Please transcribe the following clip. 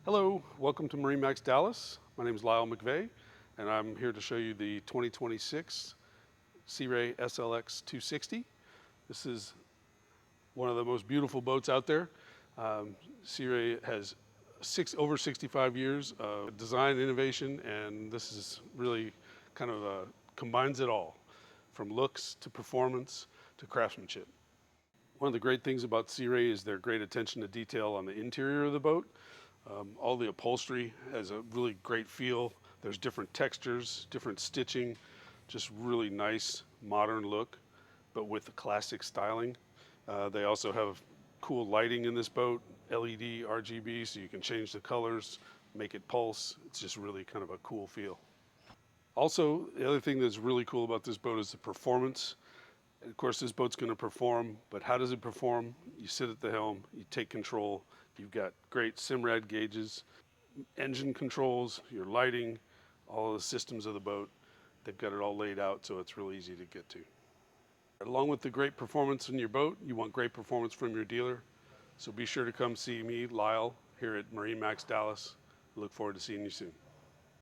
Hello, welcome to MarineMax Dallas. My name is Lyle McVeigh, and I'm here to show you the 2026 Sea Ray SLX 260. This is one of the most beautiful boats out there. Sea Ray has over 65 years of design innovation, and this is really kind of combines it all, from looks to performance to craftsmanship. One of the great things about Sea Ray is their great attention to detail on the interior of the boat. All the upholstery has a really great feel. There's different textures, different stitching, just really nice modern look, but with the classic styling. They also have cool lighting in this boat, LED, RGB, so you can change the colors, make it pulse. It's just really kind of a cool feel. Also, the other thing that's really cool about this boat is the performance. And of course, this boat's going to perform, but how does it perform? You sit at the helm, you take control. You've got great Simrad gauges, engine controls, your lighting, all of the systems of the boat. They've got it all laid out so it's really easy to get to. Along with the great performance in your boat, you want great performance from your dealer. So be sure to come see me, Lyle, here at MarineMax Dallas. Look forward to seeing you soon.